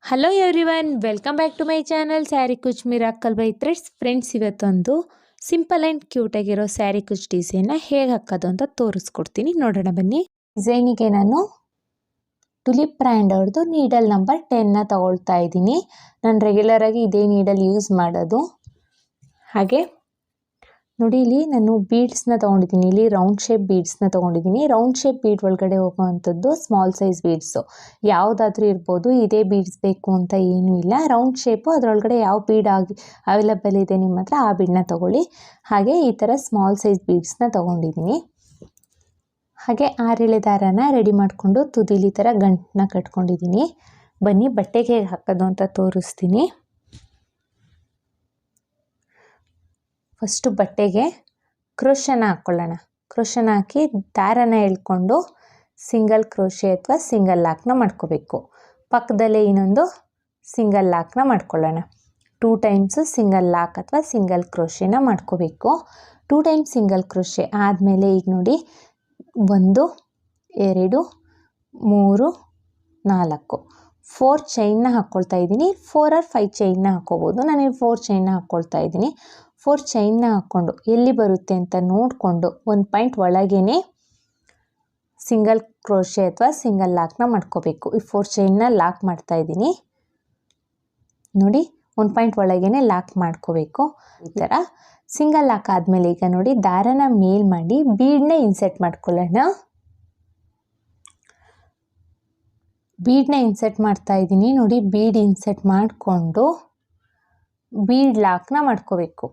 Hello everyone, welcome back to my channel sari ಕುಚ್ miracle by threads. Friends, ಇವತ್ತೊಂದು simple and ಕ್ಯೂಟಾಗಿರೋ ಸ್ಯಾರಿ ಕುಚ್ ಡಿಸೈನ್ನ ಹೇಗೆ ಹಾಕೋದು ಅಂತ ತೋರಿಸ್ಕೊಡ್ತೀನಿ. ನೋಡೋಣ ಬನ್ನಿ. ಡಿಸೈನಿಗೆ ನಾನು ಟುಲಿಪ್ ಬ್ರ್ಯಾಂಡ್ ಅವ್ರದ್ದು ನೀಡಲ್ ನಂಬರ್ 10ನ ತಗೊಳ್ತಾ ಇದ್ದೀನಿ. ನಾನು ರೆಗ್ಯುಲರಾಗಿ ಇದೇ ನೀಡಲ್ ಯೂಸ್ ಮಾಡೋದು. ಹಾಗೆ ನೋಡಿ, ಇಲ್ಲಿ ನಾನು ಬೀಡ್ಸ್ನ ತೊಗೊಂಡಿದ್ದೀನಿ. ಇಲ್ಲಿ ರೌಂಡ್ ಶೇಪ್ ಬೀಡ್ಸ್ನ ತೊಗೊಂಡಿದ್ದೀನಿ. ರೌಂಡ್ ಶೇಪ್ ಬೀಡ್ ಒಳಗಡೆ ಹೋಗುವಂಥದ್ದು ಸ್ಮಾಲ್ ಸೈಜ್ ಬೀಡ್ಸು ಯಾವುದಾದ್ರೂ ಇರ್ಬೋದು. ಇದೇ ಬೀಡ್ಸ್ ಬೇಕು ಅಂತ ಏನೂ ಇಲ್ಲ. ರೌಂಡ್ ಶೇಪು, ಅದರೊಳಗಡೆ ಯಾವ ಬೀಡ್ ಅವೈಲಬಲ್ ಇದೆ ನಿಮ್ಮ ಹತ್ರ ಆ ಬೀಡನ್ನ ತೊಗೊಳ್ಳಿ. ಹಾಗೆ ಈ ಥರ ಸ್ಮಾಲ್ ಸೈಜ್ ಬೀಡ್ಸ್ನ ತೊಗೊಂಡಿದ್ದೀನಿ. ಹಾಗೆ 6 ಎಳೆ ದಾರನ ರೆಡಿ ಮಾಡಿಕೊಂಡು ತುದಿಲಿ ಥರ ಗಂಟನ್ನ ಕಟ್ಕೊಂಡಿದ್ದೀನಿ. ಬನ್ನಿ ಬಟ್ಟೆಗೆ ಹೇಗೆ ಹಾಕೋದು ಅಂತ ತೋರಿಸ್ತೀನಿ. ಫಸ್ಟು ಬಟ್ಟೆಗೆ ಕ್ರೋಶನ ಹಾಕ್ಕೊಳ್ಳೋಣ. ಕ್ರೋಶನ ಹಾಕಿ ದಾರನ ಎಳ್ಕೊಂಡು ಸಿಂಗಲ್ ಕ್ರೋಶೆ ಅಥವಾ ಸಿಂಗಲ್ ಲಾಕ್ನ ಮಾಡ್ಕೋಬೇಕು. ಪಕ್ಕದಲ್ಲೇ ಇನ್ನೊಂದು ಸಿಂಗಲ್ ಲಾಕ್ನ ಮಾಡ್ಕೊಳ್ಳೋಣ. 2 ಟೈಮ್ಸು ಸಿಂಗಲ್ ಲಾಕ್ ಅಥವಾ ಸಿಂಗಲ್ ಕ್ರೋಶೆನ ಮಾಡ್ಕೋಬೇಕು. 2 ಟೈಮ್ಸ್ ಸಿಂಗಲ್ ಕ್ರೋಶೆ ಆದಮೇಲೆ ಈಗ ನೋಡಿ 1 2 3 4 4 ಚೈನ್ನ ಹಾಕ್ಕೊಳ್ತಾ ಇದ್ದೀನಿ. 4 or 5 ಚೈನ್ನ ಹಾಕ್ಕೋಬೋದು. ನಾನು 4 ಚೈನ್ನ ಹಾಕ್ಕೊಳ್ತಾ ಇದ್ದೀನಿ. 4 ಚೈನ್ನ ಹಾಕ್ಕೊಂಡು ಎಲ್ಲಿ ಬರುತ್ತೆ ಅಂತ ನೋಡಿಕೊಂಡು 1 ಪಾಯಿಂಟ್ ಒಳಗೇ ಸಿಂಗಲ್ ಕ್ರೋಶೆ ಅಥವಾ ಸಿಂಗಲ್ ಲಾಕ್ನ ಮಾಡ್ಕೋಬೇಕು. ಈ 4 ಚೈನ್ನ ಲಾಕ್ ಮಾಡ್ತಾ ಇದ್ದೀನಿ. ನೋಡಿ, 1 ಪಾಯಿಂಟ್ ಒಳಗೇ ಲಾಕ್ ಮಾಡ್ಕೋಬೇಕು. ಈ ಥರ ಸಿಂಗಲ್ ಲಾಕ್ ಆದಮೇಲೆ ಈಗ ನೋಡಿ ದಾರನ ಮೇಲ್ ಮಾಡಿ ಬೀಡನ್ನ ಇನ್ಸೆಟ್ ಮಾಡ್ಕೊಳ್ಳೋಣ. ಬೀಡನ್ನ ಇನ್ಸೆಟ್ ಮಾಡ್ತಾ ಇದ್ದೀನಿ. ನೋಡಿ, ಬೀಡ್ ಇನ್ಸೆಟ್ ಮಾಡಿಕೊಂಡು ಬೀಡ್ ಲಾಕ್ನ ಮಾಡ್ಕೋಬೇಕು.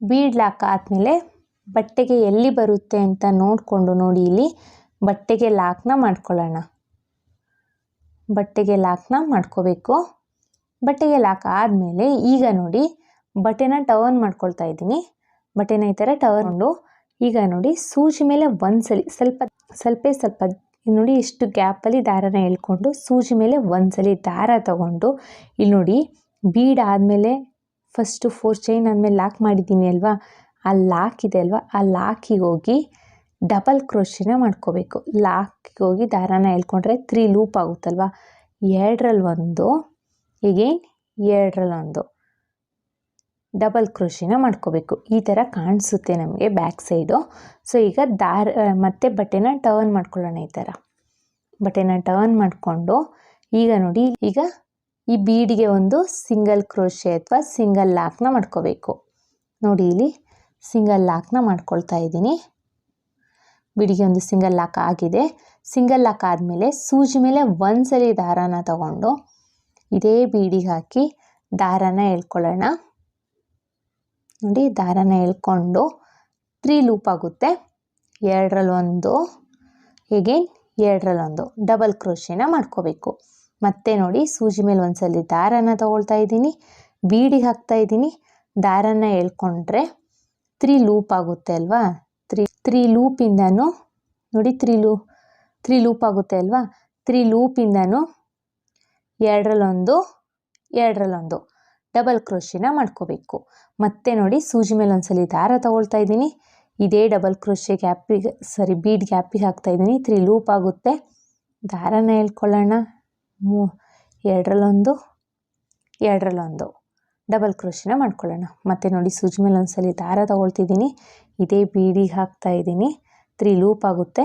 ಬೀಡ್ ಲಾಕ್ ಆದಮೇಲೆ ಬಟ್ಟೆಗೆ ಎಲ್ಲಿ ಬರುತ್ತೆ ಅಂತ ನೋಡಿಕೊಂಡು ನೋಡಿ ಇಲ್ಲಿ ಬಟ್ಟೆಗೆ ಲಾಕ್ನ ಮಾಡ್ಕೊಳ್ಳೋಣ. ಬಟ್ಟೆಗೆ ಲಾಕ್ನ ಮಾಡ್ಕೋಬೇಕು. ಬಟ್ಟೆಗೆ ಲಾಕ್ ಆದಮೇಲೆ ಈಗ ನೋಡಿ ಬಟ್ಟೆನ ಟರ್ನ್ ಮಾಡ್ಕೊಳ್ತಾ ಇದ್ದೀನಿ. ಬಟ್ಟೆನ ಈ ಥರ ಟರ್ನ್ಕೊಂಡು ಈಗ ನೋಡಿ ಸೂಜಿ ಮೇಲೆ ಒಂದ್ಸಲಿ ಸ್ವಲ್ಪ ನೋಡಿ ಇಷ್ಟು ಗ್ಯಾಪಲ್ಲಿ ದಾರನ ಎಳ್ಕೊಂಡು ಸೂಜಿ ಮೇಲೆ ಒಂದ್ಸಲಿ ದಾರ ತಗೊಂಡು ಇಲ್ಲಿ ನೋಡಿ ಬೀಡ್ ಆದಮೇಲೆ ಫಸ್ಟು 4 ಚೈನ್ ಆದಮೇಲೆ ಲಾಕ್ ಮಾಡಿದ್ದೀನಿ ಅಲ್ವಾ, ಆ ಲಾಕ್ ಇದೆ ಅಲ್ವಾ, ಆ ಲಾಕಿಗೆ ಹೋಗಿ ಡಬಲ್ ಕ್ರೋಶೆನ ಮಾಡ್ಕೋಬೇಕು. ಲಾಕಿಗೆ ಹೋಗಿ ದಾರನ ಎಳ್ಕೊಂಡ್ರೆ 3 ಲೂಪ್ ಆಗುತ್ತಲ್ವ, 2ರಲ್ಲಿ 1 ಈಗೇನು 2ರಲ್ಲಿ 1 ಡಬಲ್ ಕ್ರೋಶೆನ ಮಾಡ್ಕೋಬೇಕು. ಈ ಥರ ಕಾಣಿಸುತ್ತೆ ನಮಗೆ ಬ್ಯಾಕ್ ಸೈಡು. ಸೊ ಈಗ ಮತ್ತೆ ಬಟ್ಟೆನ ಟರ್ನ್ ಮಾಡ್ಕೊಳ್ಳೋಣ. ಈ ಥರ ಬಟ್ಟೆನ ಟರ್ನ್ ಮಾಡಿಕೊಂಡು ಈಗ ನೋಡಿ ಈಗ ಈ ಬೀಡಿಗೆ ಒಂದು ಸಿಂಗಲ್ ಕ್ರೋಶೆ ಅಥವಾ ಸಿಂಗಲ್ ಲಾಕ್ನ ಮಾಡ್ಕೋಬೇಕು. ನೋಡಿ, ಇಲ್ಲಿ ಸಿಂಗಲ್ ಲಾಕ್ನ ಮಾಡ್ಕೊಳ್ತಾ ಇದ್ದೀನಿ. ಬೀಡಿಗೆ ಒಂದು ಸಿಂಗಲ್ ಲಾಕ್ ಆಗಿದೆ. ಸಿಂಗಲ್ ಲಾಕ್ ಆದಮೇಲೆ ಸೂಜಿ ಮೇಲೆ ಒಂದ್ಸಲಿ ದಾರನ ತಗೊಂಡು ಇದೇ ಬೀಡಿಗೆ ಹಾಕಿ ದಾರನ ಎಳ್ಕೊಳ್ಳೋಣ. ನೋಡಿ, ದಾರನ ಎಳ್ಕೊಂಡು 3 ಲೂಪ್ ಆಗುತ್ತೆ. 2ರಲ್ಲಿ 1 ಹೇಗೇನ್ 2ರಲ್ಲಿ 1 ಡಬಲ್ ಕ್ರೋಶೆನ ಮಾಡ್ಕೋಬೇಕು. ಮತ್ತೆ ನೋಡಿ ಸೂಜಿ ಮೇಲೆ ಒಂದ್ಸಲಿ ದಾರನ ತಗೊಳ್ತಾ ಇದ್ದೀನಿ, ಬೀಡಿಗೆ ಹಾಕ್ತಾ ಇದ್ದೀನಿ, ದಾರನ ಎಳ್ಕೊಂಡ್ರೆ 3 ಲೂಪ್ ಆಗುತ್ತೆ ಅಲ್ವಾ. 3 ಲೂಪಿಂದನೂ ನೋಡಿ 3 ಲೂಪ್ ಆಗುತ್ತೆ ಅಲ್ವಾ. 3 ಲೂಪಿಂದನೂ 2ರಲ್ಲಿ 1 ಡಬಲ್ ಕ್ರೋಶೆನ ಮಾಡ್ಕೋಬೇಕು. ಮತ್ತೆ ನೋಡಿ ಸೂಜಿ ಮೇಲೆ ಒಂದ್ಸಲಿ ದಾರ ತಗೊಳ್ತಾ ಇದ್ದೀನಿ, ಇದೇ ಡಬಲ್ ಕ್ರೋಶೆ ಬೀಡ್ ಗ್ಯಾಪಿಗೆ ಹಾಕ್ತಾ ಇದ್ದೀನಿ. 3 ಲೂಪ್ ಆಗುತ್ತೆ. ದಾರನ ಎಳ್ಕೊಳ್ಳೋಣ. 2ರಲ್ಲಿ 1 ಡಬಲ್ ಕ್ರೋಶೆನ ಮಾಡ್ಕೊಳ್ಳೋಣ. ಮತ್ತು ನೋಡಿ ಸೂಜಿ ಮೇಲೆ ಒಂದ್ಸಲಿ ದಾರ ತಗೊಳ್ತಿದ್ದೀನಿ, ಇದೇ ಬೀಡಿಗೆ ಹಾಕ್ತಾ ಇದ್ದೀನಿ. 3 ಲೂಪ್ ಆಗುತ್ತೆ.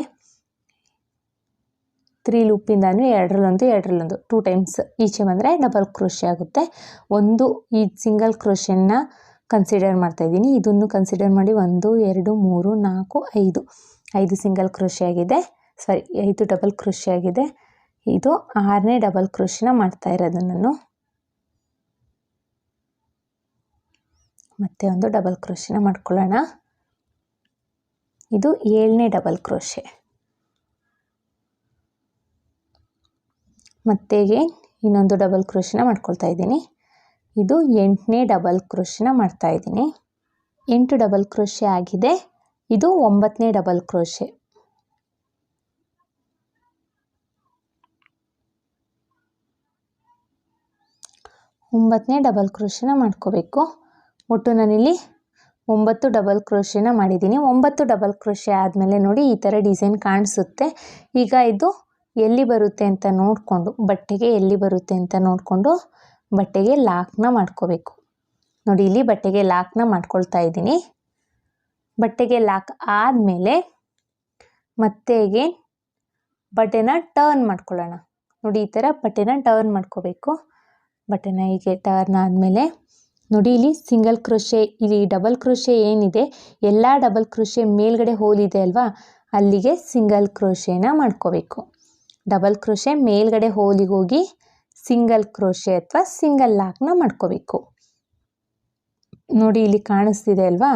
3 ಲೂಪಿಂದನೂ 2ರಲ್ಲಿ 1 2 ಟೈಮ್ಸ್ ಈಚೆ ಬಂದರೆ ಡಬಲ್ ಕ್ರೋಶೆ ಆಗುತ್ತೆ. ಈ ಸಿಂಗಲ್ ಕ್ರೋಶೆನ ಕನ್ಸಿಡರ್ ಮಾಡ್ತಾಯಿದ್ದೀನಿ. ಇದನ್ನು ಕನ್ಸಿಡರ್ ಮಾಡಿ 1 2 3 4 5 ಸಿಂಗಲ್ ಕ್ರೋಶೆ ಆಗಿದೆ. 5 ಡಬಲ್ ಕ್ರೋಶೆ ಆಗಿದೆ. ಇದು 6ನೇ ಡಬಲ್ ಕ್ರೋಶೆನ ಮಾಡ್ತಾ ಇರೋದು ನಾನು. ಮತ್ತೆ ಒಂದು ಡಬಲ್ ಕ್ರೋಶೆನ ಮಾಡ್ಕೊಳ್ಳೋಣ. ಇದು 7ನೇ ಡಬಲ್ ಕ್ರೋಶೆ. ಮತ್ತೆ ಇನ್ನೊಂದು ಡಬಲ್ ಕ್ರೋಶೆನ ಮಾಡ್ಕೊಳ್ತಾ ಇದ್ದೀನಿ. ಇದು 8ನೇ ಡಬಲ್ ಕ್ರೋಶೆನ ಮಾಡ್ತಾ ಇದ್ದೀನಿ. 8 ಡಬಲ್ ಕ್ರೋಶೆ ಆಗಿದೆ. ಇದು 9ನೇ ಡಬಲ್ ಕ್ರೋಶೆ. 9ನೇ ಡಬಲ್ ಕ್ರೋಶೆನ ಮಾಡ್ಕೋಬೇಕು. ಒಟ್ಟು ನಾನಿಲ್ಲಿ 9 ಡಬಲ್ ಕ್ರೋಶೆನ ಮಾಡಿದ್ದೀನಿ. 9 ಡಬಲ್ ಕ್ರೋಶೆ ಆದಮೇಲೆ ನೋಡಿ ಈ ಥರ ಡಿಸೈನ್ ಕಾಣಿಸುತ್ತೆ. ಈಗ ಇದು ಎಲ್ಲಿ ಬರುತ್ತೆ ಅಂತ ನೋಡಿಕೊಂಡು, ಬಟ್ಟೆಗೆ ಎಲ್ಲಿ ಬರುತ್ತೆ ಅಂತ ನೋಡಿಕೊಂಡು ಬಟ್ಟೆಗೆ ಲಾಕ್ನ ಮಾಡ್ಕೋಬೇಕು. ನೋಡಿ ಇಲ್ಲಿ ಬಟ್ಟೆಗೆ ಲಾಕ್ನ ಮಾಡ್ಕೊಳ್ತಾ ಇದ್ದೀನಿ. ಬಟ್ಟೆಗೆ ಲಾಕ್ ಆದಮೇಲೆ ಮತ್ತೆ ಬಟ್ಟೆನ ಟರ್ನ್ ಮಾಡ್ಕೊಳ್ಳೋಣ. ನೋಡಿ ಈ ಥರ ಬಟ್ಟೆನ ಟರ್ನ್ ಮಾಡ್ಕೋಬೇಕು. ಬಟ್ಟೆನ ಹೀಗೆ ಟರ್ನ್ ಆದಮೇಲೆ ನೋಡಿ ಇಲ್ಲಿ ಸಿಂಗಲ್ ಕ್ರೋಶೆ, ಇಲ್ಲಿ ಡಬಲ್ ಕ್ರೋಶೆ ಏನಿದೆ, ಎಲ್ಲ ಡಬಲ್ ಕ್ರೋಶೆ ಮೇಲ್ಗಡೆ ಹೋಲಿದೆ ಅಲ್ವಾ, ಅಲ್ಲಿಗೆ ಸಿಂಗಲ್ ಕ್ರೋಶೆನ ಮಾಡ್ಕೋಬೇಕು. ಡಬಲ್ ಕ್ರೋಶೆ ಮೇಲ್ಗಡೆ ಹೋಲಿಗೆ ಹೋಗಿ ಸಿಂಗಲ್ ಕ್ರೋಶೆ ಅಥವಾ ಸಿಂಗಲ್ ಲಾಕ್ನ ಮಾಡ್ಕೋಬೇಕು. ನೋಡಿ ಇಲ್ಲಿ ಕಾಣಿಸ್ತಿದೆ ಅಲ್ವಾ,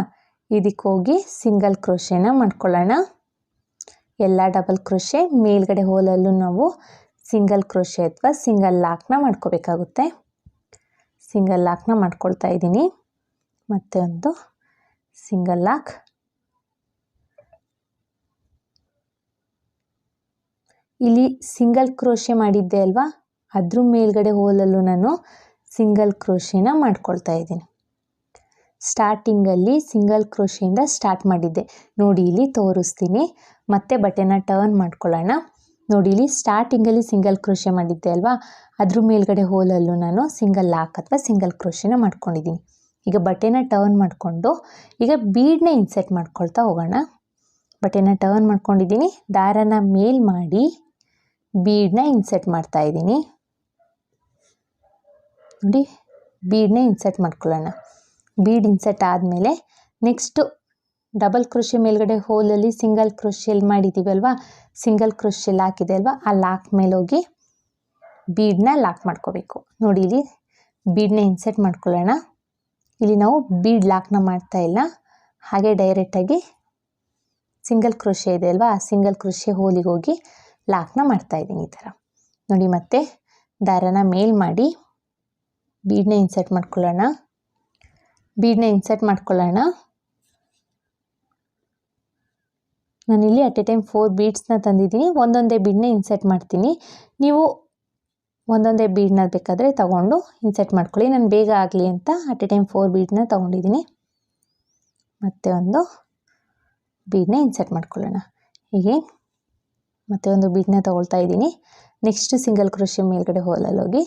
ಇದಕ್ಕೆ ಹೋಗಿ ಸಿಂಗಲ್ ಕ್ರೋಶೆನ ಮಾಡ್ಕೊಳ್ಳೋಣ. ಎಲ್ಲ ಡಬಲ್ ಕ್ರೋಶೆ ಮೇಲ್ಗಡೆ ಹೋಲಲ್ಲೂ ನಾವು ಸಿಂಗಲ್ ಕ್ರೋಶೆ ಅಥವಾ ಸಿಂಗಲ್ ಲಾಕ್ನ ಮಾಡ್ಕೋಬೇಕಾಗುತ್ತೆ. ಸಿಂಗಲ್ ಲಾಕ್ನ ಮಾಡ್ಕೊಳ್ತಾ ಇದ್ದೀನಿ. ಮತ್ತೆ ಒಂದು ಸಿಂಗಲ್ ಲಾಕ್, ಇಲ್ಲಿ ಸಿಂಗಲ್ ಕ್ರೋಶೆ ಮಾಡಿದ್ದೆ ಅಲ್ವಾ, ಅದ್ರ ಮೇಲ್ಗಡೆ ಹೋಲಲ್ಲೂ ನಾನು ಸಿಂಗಲ್ ಕ್ರೋಶೆನ ಮಾಡ್ಕೊಳ್ತಾ ಇದ್ದೀನಿ. ಸ್ಟಾರ್ಟಿಂಗಲ್ಲಿ ಸಿಂಗಲ್ ಕ್ರೋಶೆಯಿಂದ ಸ್ಟಾರ್ಟ್ ಮಾಡಿದ್ದೆ, ನೋಡಿ ಇಲ್ಲಿ ತೋರಿಸ್ತೀನಿ. ಮತ್ತೆ ಬಟ್ಟೆನ ಟರ್ನ್ ಮಾಡ್ಕೊಳ್ಳೋಣ. ನೋಡಿ ಇಲ್ಲಿ ಸ್ಟಾರ್ಟಿಂಗಲ್ಲಿ ಸಿಂಗಲ್ ಕ್ರೋಶೆ ಮಾಡಿದ್ದೆ ಅಲ್ವಾ, ಅದ್ರ ಮೇಲ್ಗಡೆ ಹೋಲಲ್ಲೂ ನಾನು ಸಿಂಗಲ್ ಲಾಕ್ ಅಥವಾ ಸಿಂಗಲ್ ಕ್ರೋಶೆನ ಮಾಡ್ಕೊಂಡಿದ್ದೀನಿ. ಈಗ ಬಟ್ಟೆನ ಟರ್ನ್ ಮಾಡಿಕೊಂಡು ಈಗ ಬೀಡನ್ನ ಇನ್ಸರ್ಟ್ ಮಾಡ್ಕೊಳ್ತಾ ಹೋಗೋಣ. ಬಟ್ಟೆನ ಟರ್ನ್ ಮಾಡ್ಕೊಂಡಿದ್ದೀನಿ, ದಾರನ ಮೇಲ್ ಮಾಡಿ ಬೀಡನ್ನ ಇನ್ಸರ್ಟ್ ಮಾಡ್ತಾ ಇದ್ದೀನಿ. ನೋಡಿ ಬೀಡನ್ನ ಇನ್ಸರ್ಟ್ ಮಾಡ್ಕೊಳ್ಳೋಣ. ಬೀಡ್ ಇನ್ಸರ್ಟ್ ಆದಮೇಲೆ ನೆಕ್ಸ್ಟು ಡಬಲ್ ಕ್ರೋಶೆ ಮೇಲ್ಗಡೆ ಹೋಲಲ್ಲಿ ಸಿಂಗಲ್ ಕ್ರೋಶೆಲ್ ಮಾಡಿದ್ದೀವಿ ಅಲ್ವಾ, ಸಿಂಗಲ್ ಕ್ರೋಶೆ ಲಾಕ್ ಇದೆ ಅಲ್ವಾ, ಆ ಲಾಕ್ ಮೇಲೆ ಹೋಗಿ ಬೀಡನ್ನ ಲಾಕ್ ಮಾಡ್ಕೋಬೇಕು. ನೋಡಿ ಇಲ್ಲಿ ಬೀಡನ್ನ ಇನ್ಸರ್ಟ್ ಮಾಡ್ಕೊಳ್ಳೋಣ. ಇಲ್ಲಿ ನಾವು ಬೀಡ್ ಲಾಕ್ನ ಮಾಡ್ತಾ ಇಲ್ಲ, ಹಾಗೆ ಡೈರೆಕ್ಟಾಗಿ ಸಿಂಗಲ್ ಕ್ರೋಶೆ ಇದೆ ಅಲ್ವಾ, ಆ ಸಿಂಗಲ್ ಕ್ರೋಶೆ ಹೋಲಿಗೆ ಹೋಗಿ ಲಾಕ್ನ ಮಾಡ್ತಾ ಇದ್ದೀನಿ ಈ ಥರ. ನೋಡಿ ಮತ್ತೆ ದಾರನ ಮೇಲ್ ಮಾಡಿ ಬೀಡನ್ನ ಇನ್ಸರ್ಟ್ ಮಾಡ್ಕೊಳ್ಳೋಣ. ಬೀಡನ್ನ ಇನ್ಸರ್ಟ್ ಮಾಡ್ಕೊಳ್ಳೋಣ. ನಾನಿಲ್ಲಿ ಅಟ್ ಎ ಟೈಮ್ 4 ಬೀಡ್ಸ್ನ ತಂದಿದ್ದೀನಿ. ಒಂದೊಂದೇ ಬೀಡನ್ನ ಇನ್ಸರ್ಟ್ ಮಾಡ್ತೀನಿ. ನೀವು ಒಂದೊಂದೇ ಬೀಡನ್ನ ಬೇಕಾದರೆ ತಗೊಂಡು ಇನ್ಸರ್ಟ್ ಮಾಡ್ಕೊಳ್ಳಿ. ನಾನು ಬೇಗ ಆಗಲಿ ಅಂತ ಅಟ್ ಎ ಟೈಮ್ 4 ಬೀಡನ್ನ ತೊಗೊಂಡಿದ್ದೀನಿ. ಮತ್ತೆ ಒಂದು ಬೀಡನ್ನ ಇನ್ಸರ್ಟ್ ಮಾಡ್ಕೊಳ್ಳೋಣ. ಹೀಗೆ ಮತ್ತೆ ಒಂದು ಬೀಡನ್ನ ತೊಗೊಳ್ತಾ ಇದ್ದೀನಿ. ನೆಕ್ಸ್ಟ್ ಸಿಂಗಲ್ ಕ್ರೋಶೆ ಮೇಲ್ಗಡೆ ಹೋಲಲ್ಲಿ ಹೋಗಿ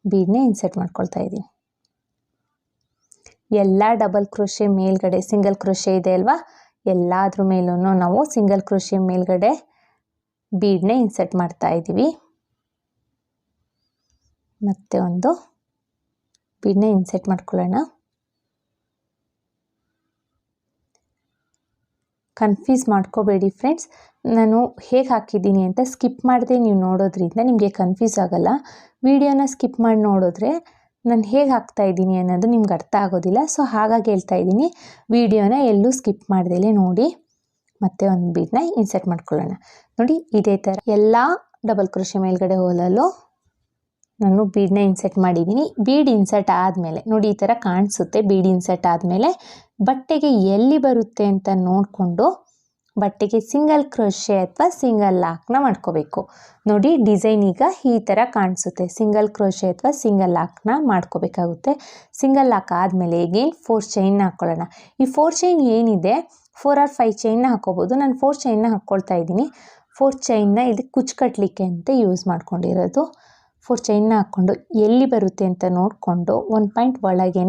ಬೀಡನ್ನ ಇನ್ಸರ್ಟ್ ಮಾಡ್ಕೊಳ್ತಾ ಇದ್ದೀನಿ. ಎಲ್ಲ ಡಬಲ್ ಕ್ರೋಶೆ ಮೇಲ್ಗಡೆ ಸಿಂಗಲ್ ಕ್ರೋಶೆ ಇದೆ ಅಲ್ವಾ, ಎಲ್ಲಾದ್ರ ಮೇಲೂ ನಾವು ಸಿಂಗಲ್ ಕ್ರೋಶೆ ಮೇಲ್ಗಡೆ ಬೀಡನ್ನ ಇನ್ಸರ್ಟ್ ಮಾಡ್ತಾ ಇದ್ದೀವಿ. ಮತ್ತೆ ಒಂದು ಬೀಡನ್ನ ಇನ್ಸರ್ಟ್ ಮಾಡ್ಕೊಳ್ಳೋಣ. ಕನ್ಫ್ಯೂಸ್ ಮಾಡ್ಕೋಬೇಡಿ ಫ್ರೆಂಡ್ಸ್, ನಾನು ಹೇಗೆ ಹಾಕಿದ್ದೀನಿ ಅಂತ ಸ್ಕಿಪ್ ಮಾಡದೆ ನೀವು ನೋಡೋದ್ರಿಂದ ನಿಮಗೆ ಕನ್ಫ್ಯೂಸ್ ಆಗೋಲ್ಲ. ವಿಡಿಯೋನ ಸ್ಕಿಪ್ ಮಾಡಿ ನೋಡಿದ್ರೆ ನಾನು ಹೇಗೆ ಹಾಕ್ತಾ ಇದ್ದೀನಿ ಅನ್ನೋದು ನಿಮ್ಗೆ ಅರ್ಥ ಆಗೋದಿಲ್ಲ. ಸೊ ಹಾಗಾಗಿ ಹೇಳ್ತಾ ಇದ್ದೀನಿ, ವಿಡಿಯೋನ ಎಲ್ಲೂ ಸ್ಕಿಪ್ ಮಾಡ್ದೇಲೆ ನೋಡಿ. ಮತ್ತೆ ಒಂದು ಬೀಡನ್ನ ಇನ್ಸರ್ಟ್ ಮಾಡ್ಕೊಳ್ಳೋಣ. ನೋಡಿ ಇದೇ ಥರ ಎಲ್ಲ ಡಬಲ್ ಕ್ರೋಶೆ ಮೇಲ್ಗಡೆ ಹೋಲಲ್ಲೂ ನಾನು ಬೀಡನ್ನ ಇನ್ಸರ್ಟ್ ಮಾಡಿದ್ದೀನಿ. ಬೀಡ್ ಇನ್ಸರ್ಟ್ ಆದಮೇಲೆ ನೋಡಿ ಈ ಥರ ಕಾಣಿಸುತ್ತೆ. ಬೀಡ್ ಇನ್ಸರ್ಟ್ ಆದಮೇಲೆ ಬಟ್ಟೆಗೆ ಎಲ್ಲಿ ಬರುತ್ತೆ ಅಂತ ನೋಡಿಕೊಂಡು ಬಟ್ಟೆಗೆ ಸಿಂಗಲ್ ಕ್ರೋಶೆ ಅಥವಾ ಸಿಂಗಲ್ ಲಾಕ್ನ ಮಾಡ್ಕೋಬೇಕು. ನೋಡಿ ಡಿಸೈನ್ ಈಗ ಈ ಥರ ಕಾಣಿಸುತ್ತೆ. ಸಿಂಗಲ್ ಕ್ರೋಶೆ ಅಥವಾ ಸಿಂಗಲ್ ಲಾಕ್ನ ಮಾಡ್ಕೋಬೇಕಾಗುತ್ತೆ. ಸಿಂಗಲ್ ಲಾಕ್ ಆದಮೇಲೆ ಈಗೇನು 4 ಚೈನ್ನ ಹಾಕ್ಕೊಳ್ಳೋಣ. ಈ 4 ಚೈನ್ ಏನಿದೆ 4 or 5 ಚೈನ್ನ ಹಾಕ್ಕೋಬೋದು. ನಾನು 4 ಚೈನ್ನ ಹಾಕ್ಕೊಳ್ತಾ ಇದ್ದೀನಿ. 4 ಚೈನ್ನ ಇಲ್ಲಿ ಕುಚ್ಚು ಕಟ್ಟಲಿಕ್ಕೆ ಅಂತ ಯೂಸ್ ಮಾಡ್ಕೊಂಡಿರೋದು. 4 ಚೈನ್ನ ಹಾಕ್ಕೊಂಡು ಎಲ್ಲಿ ಬರುತ್ತೆ ಅಂತ ನೋಡಿಕೊಂಡು 1 ಪಾಯಿಂಟ್ ಒಳಗೇ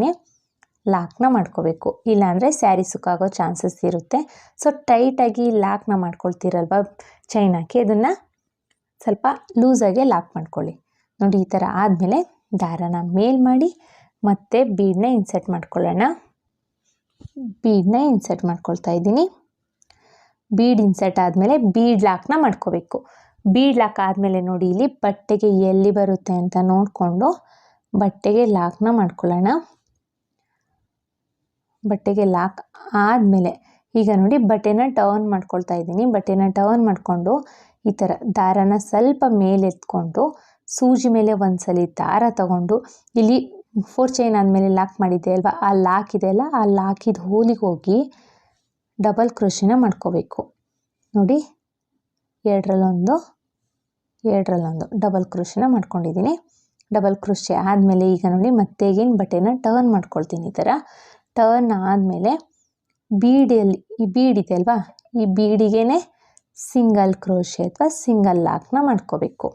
ಲಾಕ್ನ ಮಾಡ್ಕೋಬೇಕು. ಇಲ್ಲಾಂದರೆ ಸ್ಯಾರಿ ಸುಕ್ಕಾಗೋ ಚಾನ್ಸಸ್ ಇರುತ್ತೆ. ಸೊ ಟೈಟಾಗಿ ಲಾಕ್ನ ಮಾಡ್ಕೊಳ್ತೀರಲ್ವ ಚೈನ್ ಹಾಕಿ, ಅದನ್ನು ಸ್ವಲ್ಪ ಲೂಸಾಗೆ ಲಾಕ್ ಮಾಡ್ಕೊಳ್ಳಿ. ನೋಡಿ ಈ ಥರ ಆದಮೇಲೆ ದಾರನ ಮೇಲ್ ಮಾಡಿ ಮತ್ತೆ ಬೀಡನ್ನ ಇನ್ಸರ್ಟ್ ಮಾಡ್ಕೊಳ್ಳೋಣ. ಬೀಡನ್ನ ಇನ್ಸರ್ಟ್ ಮಾಡ್ಕೊಳ್ತಾ ಇದ್ದೀನಿ. ಬೀಡ್ ಇನ್ಸರ್ಟ್ ಆದಮೇಲೆ ಬೀಡ್ ಲಾಕ್ನ ಮಾಡ್ಕೋಬೇಕು. ಬೀಡ್ ಲಾಕ್ ಆದಮೇಲೆ ನೋಡಿ ಇಲ್ಲಿ ಬಟ್ಟೆಗೆ ಎಲ್ಲಿ ಬರುತ್ತೆ ಅಂತ ನೋಡಿಕೊಂಡು ಬಟ್ಟೆಗೆ ಲಾಕ್ನ ಮಾಡ್ಕೊಳ್ಳೋಣ. ಬಟ್ಟೆಗೆ ಲಾಕ್ ಆದಮೇಲೆ ಈಗ ನೋಡಿ ಬಟ್ಟೆನ ಟರ್ನ್ ಮಾಡ್ಕೊಳ್ತಾ ಇದ್ದೀನಿ. ಬಟ್ಟೆನ ಟರ್ನ್ ಮಾಡಿಕೊಂಡು ಈ ಥರ ದಾರನ ಸ್ವಲ್ಪ ಮೇಲೆ ಎತ್ಕೊಂಡು ಸೂಜಿ ಮೇಲೆ ಒಂದ್ಸಲಿ ದಾರ ತಗೊಂಡು ಇಲ್ಲಿ 4 ಚೈನ್ ಆದಮೇಲೆ ಲಾಕ್ ಮಾಡಿದ್ದೆ ಅಲ್ವಾ, ಆ ಲಾಕ್ ಇದೆಯಲ್ಲ, ಆ ಲಾಕಿದ ಹೋಲಿಗೆ ಹೋಗಿ ಡಬಲ್ ಕ್ರೋಶೆನ ಮಾಡ್ಕೋಬೇಕು. ನೋಡಿ ಎರಡರಲ್ಲೊಂದು ಡಬಲ್ ಕ್ರೋಶೆನ ಮಾಡ್ಕೊಂಡಿದ್ದೀನಿ. ಡಬಲ್ ಕ್ರೋಶೆ ಆದಮೇಲೆ ಈಗ ನೋಡಿ ಮತ್ತೆ ಈಗೇನು ಬಟ್ಟೆನ ಟರ್ನ್ ಮಾಡ್ಕೊಳ್ತೀನಿ. ಈ ಥರ ಟರ್ನ್ ಆದಮೇಲೆ ಬೀಡಲ್ಲಿ ಈ ಬೀಡ್ ಇದೆ ಅಲ್ವಾ, ಈ ಬೀಡಿಗೆ ಸಿಂಗಲ್ ಕ್ರೋಶೆ ಅಥವಾ ಸಿಂಗಲ್ ಲಾಕ್ನ ಮಾಡ್ಕೋಬೇಕು.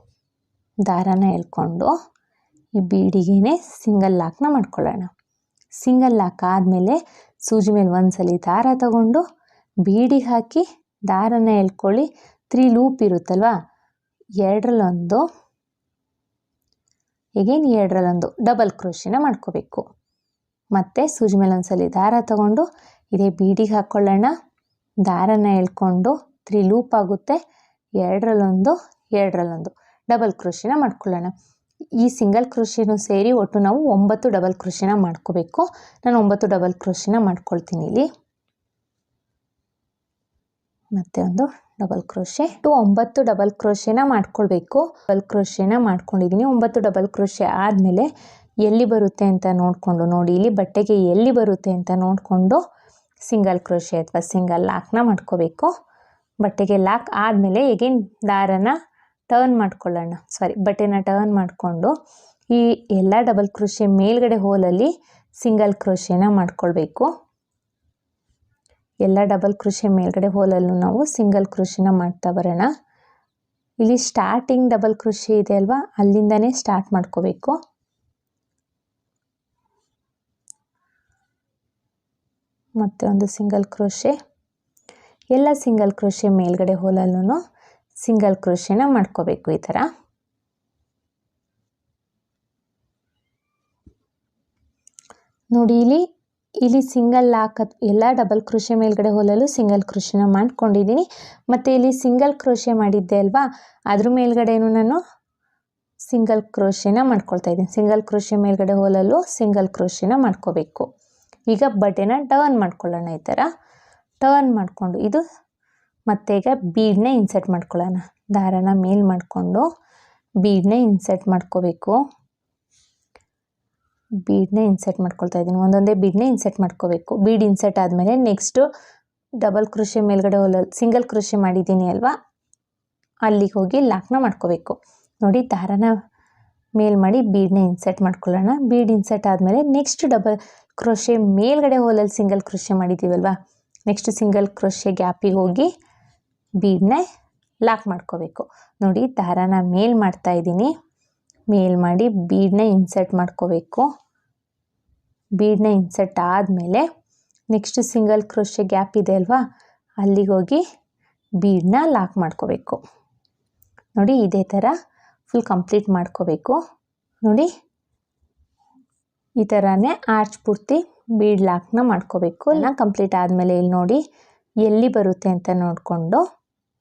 ದಾರನ ಎಳ್ಕೊಂಡು ಈ ಬೀಡಿಗೆ ಸಿಂಗಲ್ ಲಾಕ್ನ ಮಾಡ್ಕೊಳ್ಳೋಣ. ಸಿಂಗಲ್ ಲಾಕ್ ಆದಮೇಲೆ ಸೂಜಿ ಮೇಲೆ ಒಂದ್ಸಲಿ ದಾರ ತಗೊಂಡು ಬೀಡಿಗೆ ಹಾಕಿ ದಾರನ ಎಳ್ಕೊಳ್ಳಿ. 3 ಲೂಪ್ ಇರುತ್ತಲ್ವ, ಎರಡರಲ್ಲೊಂದು ಎಗೇನ್ ಎರಡರಲ್ಲೊಂದು ಡಬಲ್ ಕ್ರೋಶೆನ ಮಾಡ್ಕೋಬೇಕು. ಮತ್ತು ಸೂಜಿ ಮೇಲೆ ಒಂದ್ಸಲಿ ದಾರ ತಗೊಂಡು ಇದೇ ಬೀಡಿಗೆ ಹಾಕ್ಕೊಳ್ಳೋಣ. ದಾರನ ಎಳ್ಕೊಂಡು 3 ಲೂಪ್ ಆಗುತ್ತೆ, ಎರಡರಲ್ಲೊಂದು ಡಬಲ್ ಕ್ರೋಶೆನ ಮಾಡ್ಕೊಳ್ಳೋಣ. ಈ ಸಿಂಗಲ್ ಕ್ರೋಶೆನೂ ಸೇರಿ ಒಟ್ಟು ನಾವು 9 ಡಬಲ್ ಕ್ರೋಶೆನ ಮಾಡ್ಕೋಬೇಕು. ನಾನು 9 ಡಬಲ್ ಕ್ರೋಶೆನ ಮಾಡ್ಕೊಳ್ತೀನಿ ಇಲ್ಲಿ. ಮತ್ತೆ ಒಂದು ಡಬಲ್ ಕ್ರೋಶೆ, 9 ಡಬಲ್ ಕ್ರೋಶೆನ ಮಾಡ್ಕೊಳ್ಬೇಕು. ಡಬಲ್ ಕ್ರೋಶೆನ ಮಾಡ್ಕೊಂಡಿದ್ದೀನಿ. 9 ಡಬಲ್ ಕ್ರೋಶೆ ಆದಮೇಲೆ ಎಲ್ಲಿ ಬರುತ್ತೆ ಅಂತ ನೋಡಿಕೊಂಡು, ನೋಡಿ ಇಲ್ಲಿ ಬಟ್ಟೆಗೆ ಎಲ್ಲಿ ಬರುತ್ತೆ ಅಂತ ನೋಡಿಕೊಂಡು ಸಿಂಗಲ್ ಕ್ರೋಶೆ ಅಥವಾ ಸಿಂಗಲ್ ಲಾಕ್ನ ಮಾಡ್ಕೋಬೇಕು. ಬಟ್ಟೆಗೆ ಲಾಕ್ ಆದಮೇಲೆ ಎಗೇನ್ ದಾರನ ಟರ್ನ್ ಮಾಡ್ಕೊಳ್ಳೋಣ, ಬಟ್ಟೆನ ಟರ್ನ್ ಮಾಡಿಕೊಂಡು ಈ ಎಲ್ಲ ಡಬಲ್ ಕ್ರೋಶೆ ಮೇಲ್ಗಡೆ ಹೋಲಲ್ಲಿ ಸಿಂಗಲ್ ಕ್ರೋಶೆನ ಮಾಡ್ಕೊಳ್ಬೇಕು. ಎಲ್ಲ ಡಬಲ್ ಕ್ರೋಶೆ ಮೇಲ್ಗಡೆ ಹೋಲಲ್ಲೂ ನಾವು ಸಿಂಗಲ್ ಕ್ರೋಶೆನ ಮಾಡ್ತಾ ಬರೋಣ. ಇಲ್ಲಿ ಸ್ಟಾರ್ಟಿಂಗ್ ಡಬಲ್ ಕ್ರೋಶೆ ಇದೆ ಅಲ್ವಾ, ಅಲ್ಲಿಂದನೇ ಸ್ಟಾರ್ಟ್ ಮಾಡ್ಕೋಬೇಕು. ಮತ್ತೆ ಒಂದು ಸಿಂಗಲ್ ಕ್ರೋಶೆ, ಎಲ್ಲ ಸಿಂಗಲ್ ಕ್ರೋಶೆ ಮೇಲ್ಗಡೆ ಹೋಲಲ್ಲೂ ಸಿಂಗಲ್ ಕ್ರೋಶೆನ ಮಾಡ್ಕೋಬೇಕು. ಈ ಥರ ನೋಡಿ ಇಲ್ಲಿ ಸಿಂಗಲ್ ಲಾಕ್ ಎಲ್ಲ ಡಬಲ್ ಕ್ರೋಶೆ ಮೇಲ್ಗಡೆ ಹೋಲಲ್ಲೂ ಸಿಂಗಲ್ ಕ್ರೋಶೆನ ಮಾಡ್ಕೊಂಡಿದ್ದೀನಿ. ಮತ್ತು ಇಲ್ಲಿ ಸಿಂಗಲ್ ಕ್ರೋಶೆ ಮಾಡಿದ್ದೆ ಅಲ್ವಾ, ಅದ್ರ ಮೇಲ್ಗಡೆನೂ ನಾನು ಸಿಂಗಲ್ ಕ್ರೋಶೆನ ಮಾಡ್ಕೊಳ್ತಾ ಇದ್ದೀನಿ. ಸಿಂಗಲ್ ಕ್ರೋಶೆ ಮೇಲ್ಗಡೆ ಹೋಲಲ್ಲೂ ಸಿಂಗಲ್ ಕ್ರೋಶೆನ ಮಾಡ್ಕೋಬೇಕು. ಈಗ ಬಟ್ಟೆನ ಟರ್ನ್ ಮಾಡ್ಕೊಳ್ಳೋಣ. ಈ ಥರ ಟರ್ನ್ ಮಾಡಿಕೊಂಡು ಇದು ಮತ್ತೆ ಈಗ ಬೀಡನ್ನ ಇನ್ಸರ್ಟ್ ಮಾಡ್ಕೊಳ್ಳೋಣ. ದಾರನ ಮೇಲ್ ಮಾಡಿಕೊಂಡು ಬೀಡನ್ನ ಇನ್ಸರ್ಟ್ ಮಾಡ್ಕೋಬೇಕು. ಬೀಡನ್ನ ಇನ್ಸರ್ಟ್ ಮಾಡ್ಕೊಳ್ತಾ ಇದ್ದೀನಿ. ಒಂದೊಂದೇ ಬೀಡನ್ನ ಇನ್ಸರ್ಟ್ ಮಾಡ್ಕೋಬೇಕು. ಬೀಡ್ ಇನ್ಸರ್ಟ್ ಆದಮೇಲೆ ನೆಕ್ಸ್ಟು ಡಬಲ್ ಕ್ರೋಶೆ ಮೇಲ್ಗಡೆ ಹೋಲಲ್ಲಿ ಸಿಂಗಲ್ ಕ್ರೋಶೆ ಮಾಡಿದ್ದೀನಿ ಅಲ್ವಾ, ಅಲ್ಲಿಗೆ ಹೋಗಿ ಲಾಕ್ನ ಮಾಡ್ಕೋಬೇಕು. ನೋಡಿ ದಾರನ ಮೇಲ್ ಮಾಡಿ ಬೀಡನ್ನ ಇನ್ಸರ್ಟ್ ಮಾಡ್ಕೊಳ್ಳೋಣ. ಬೀಡ್ ಇನ್ಸರ್ಟ್ ಆದಮೇಲೆ ನೆಕ್ಸ್ಟ್ ಡಬಲ್ ಕ್ರೋಶೆ ಮೇಲ್ಗಡೆ ಹೋಲಲ್ಲಿ ಸಿಂಗಲ್ ಕ್ರೋಶೆ ಮಾಡಿದ್ದೀವಲ್ವ, ನೆಕ್ಸ್ಟ್ ಸಿಂಗಲ್ ಕ್ರೋಶೆ ಗ್ಯಾಪಿಗೆ ಹೋಗಿ ಬೀಡನ್ನ ಲಾಕ್ ಮಾಡ್ಕೋಬೇಕು. ನೋಡಿ ದಾರನ ಮೇಲ್ ಮಾಡ್ತಾ ಇದ್ದೀನಿ. ಮೇಲ್ ಮಾಡಿ ಬೀಡನ್ನ ಇನ್ಸರ್ಟ್ ಮಾಡ್ಕೋಬೇಕು. ಬೀಡನ್ನ ಇನ್ಸರ್ಟ್ ಆದಮೇಲೆ ನೆಕ್ಸ್ಟ್ ಸಿಂಗಲ್ ಕ್ರೋಶೆ ಗ್ಯಾಪ್ ಇದೆ ಅಲ್ವಾ, ಅಲ್ಲಿಗೆ ಹೋಗಿ ಬೀಡನ್ನ ಲಾಕ್ ಮಾಡ್ಕೋಬೇಕು. ನೋಡಿ ಇದೇ ಥರ ಫುಲ್ ಕಂಪ್ಲೀಟ್ ಮಾಡ್ಕೋಬೇಕು. ನೋಡಿ ಈ ಥರನೇ ಆರ್ಚ್ ಪೂರ್ತಿ ಬೀಡ್ ಲಾಕ್ನ ಮಾಡ್ಕೋಬೇಕು. ಕಂಪ್ಲೀಟ್ ಆದಮೇಲೆ ಇಲ್ಲಿ ನೋಡಿ ಎಲ್ಲಿ ಬರುತ್ತೆ ಅಂತ ನೋಡಿಕೊಂಡು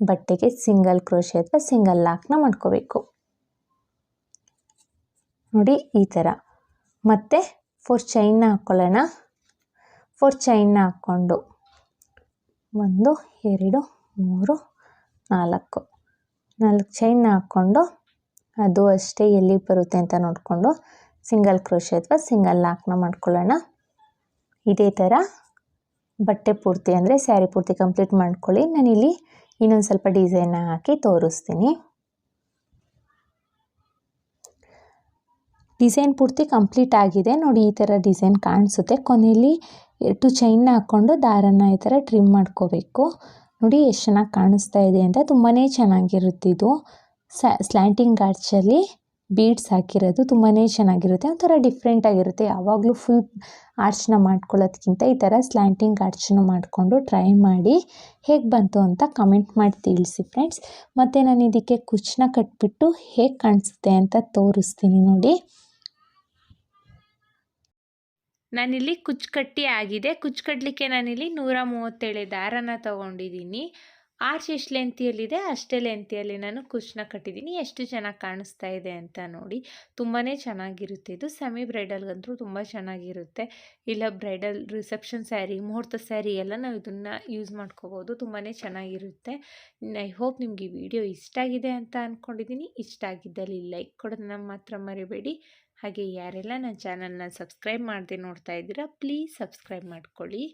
ಬಟ್ಟೆಗೆ ಸಿಂಗಲ್ ಕ್ರೋಶೆ ಅಥವಾ ಸಿಂಗಲ್ ಲಾಕ್ನ ಮಾಡ್ಕೋಬೇಕು. ನೋಡಿ ಈ ಥರ. ಮತ್ತು 4 ಚೈನ್ನ ಹಾಕ್ಕೊಳ್ಳೋಣ. 4 ಚೈನ್ನ ಹಾಕ್ಕೊಂಡು 1 2 3 4 ಚೈನ್ನ ಹಾಕ್ಕೊಂಡು ಅದು ಅಷ್ಟೇ ಎಲ್ಲಿ ಬರುತ್ತೆ ಅಂತ ನೋಡಿಕೊಂಡು ಸಿಂಗಲ್ ಕ್ರೋಶೆ ಅಥವಾ ಸಿಂಗಲ್ ಲಾಕ್ನ ಮಾಡ್ಕೊಳ್ಳೋಣ. ಇದೇ ಥರ ಬಟ್ಟೆ ಪೂರ್ತಿ ಅಂದರೆ ಸ್ಯಾರಿ ಪೂರ್ತಿ ಕಂಪ್ಲೀಟ್ ಮಾಡ್ಕೊಳ್ಳಿ. ನಾನಿಲ್ಲಿ ಇನ್ನೊಂದು ಸ್ವಲ್ಪ ಡಿಸೈನ್ನ ಹಾಕಿ ತೋರಿಸ್ತೀನಿ. ಡಿಸೈನ್ ಪೂರ್ತಿ ಕಂಪ್ಲೀಟ್ ಆಗಿದೆ. ನೋಡಿ ಈ ಥರ ಡಿಸೈನ್ ಕಾಣಿಸುತ್ತೆ. ಕೊನೆಯಲ್ಲಿ 2 ಚೈನ್ನ ಹಾಕ್ಕೊಂಡು ದಾರನ ಈ ಥರ ಟ್ರಿಮ್ ಮಾಡ್ಕೋಬೇಕು. ನೋಡಿ ಎಷ್ಟು ಚೆನ್ನಾಗಿ ಕಾಣಿಸ್ತಾ ಇದೆ ಅಂತ. ತುಂಬಾ ಚೆನ್ನಾಗಿರುತ್ತೆ ಇದು. ಸ್ಲ್ಯಾಂಟಿಂಗ್ ಆರ್ಚಲ್ಲಿ ಬೀಡ್ಸ್ ಹಾಕಿರೋದು ತುಂಬಾ ಚೆನ್ನಾಗಿರುತ್ತೆ. ಒಂಥರ ಡಿಫ್ರೆಂಟಾಗಿರುತ್ತೆ. ಯಾವಾಗಲೂ ಫುಲ್ ಆರ್ಚ್ನ ಮಾಡ್ಕೊಳ್ಳೋದಕ್ಕಿಂತ ಈ ಥರ ಸ್ಲ್ಯಾಂಟಿಂಗ್ ಆರ್ಚನ್ನು ಮಾಡಿಕೊಂಡು ಟ್ರೈ ಮಾಡಿ ಹೇಗೆ ಬಂತು ಅಂತ ಕಮೆಂಟ್ ಮಾಡಿ ತಿಳಿಸಿ ಫ್ರೆಂಡ್ಸ್. ಮತ್ತು ನಾನು ಇದಕ್ಕೆ ಕುಚ್ಚನ್ನ ಕಟ್ಬಿಟ್ಟು ಹೇಗೆ ಕಾಣಿಸುತ್ತೆ ಅಂತ ತೋರಿಸ್ತೀನಿ ನೋಡಿ. ನಾನಿಲ್ಲಿ ಕುಚ್ಚು ಕಟ್ಟಿ ಆಗಿದೆ. ಕುಚ್ಚು ಕಟ್ಟಲಿಕ್ಕೆ ನಾನಿಲ್ಲಿ 137 ದಾರನ ತೊಗೊಂಡಿದ್ದೀನಿ. ಆರ್ಚ್ ಎಷ್ಟು ಲೆಂತಿಯಲ್ಲಿದೆ ಅಷ್ಟೇ ಲೆಂತಿಯಲ್ಲಿ ನಾನು ಕುಚ್ಚನ್ನ ಕಟ್ಟಿದ್ದೀನಿ. ಎಷ್ಟು ಚೆನ್ನಾಗಿ ಕಾಣಿಸ್ತಾ ಇದೆ ಅಂತ ನೋಡಿ. ತುಂಬಾ ಚೆನ್ನಾಗಿರುತ್ತೆ ಇದು. ಸೆಮಿ ಬ್ರೈಡಲ್ಗಂತೂ ತುಂಬ ಚೆನ್ನಾಗಿರುತ್ತೆ. ಇಲ್ಲ ಬ್ರೈಡಲ್ ರಿಸೆಪ್ಷನ್ ಸ್ಯಾರಿ, ಮುಹೂರ್ತ ಸ್ಯಾರಿ ಎಲ್ಲ ನಾವು ಇದನ್ನು ಯೂಸ್ ಮಾಡ್ಕೋಬೋದು. ತುಂಬಾ ಚೆನ್ನಾಗಿರುತ್ತೆ. ಐ ಹೋಪ್ ನಿಮಗೆ ಈ ವಿಡಿಯೋ ಇಷ್ಟ ಆಗಿದೆ ಅಂತ ಅಂದ್ಕೊಂಡಿದ್ದೀನಿ. ಇಷ್ಟ ಆಗಿದ್ದಲ್ಲಿ ಲೈಕ್ ಕೊಡೋದನ್ನ ಮಾತ್ರ ಮರಿಬೇಡಿ. ಹಾಗೆ ಯಾರೆಲ್ಲ ನನ್ನ ಚಾನಲ್ನ ಸಬ್ಸ್ಕ್ರೈಬ್ ಮಾಡದೆ ನೋಡ್ತಾ ಇದ್ದೀರಾ ಪ್ಲೀಸ್ ಸಬ್ಸ್ಕ್ರೈಬ್ ಮಾಡ್ಕೊಳ್ಳಿ.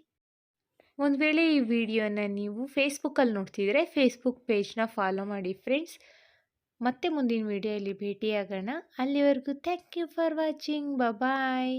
ಒಂದು ವೇಳೆ ಈ ವಿಡಿಯೋನ ನೀವು ಫೇಸ್ಬುಕ್ಕಲ್ಲಿ ನೋಡ್ತಿದ್ರೆ ಫೇಸ್ಬುಕ್ ಪೇಜ್ನ ಫಾಲೋ ಮಾಡಿ ಫ್ರೆಂಡ್ಸ್. ಮತ್ತೆ ಮುಂದಿನ ವಿಡಿಯೋಯಲ್ಲಿ ಭೇಟಿಯಾಗೋಣ. ಅಲ್ಲಿವರೆಗೂ thank you for watching. Bye.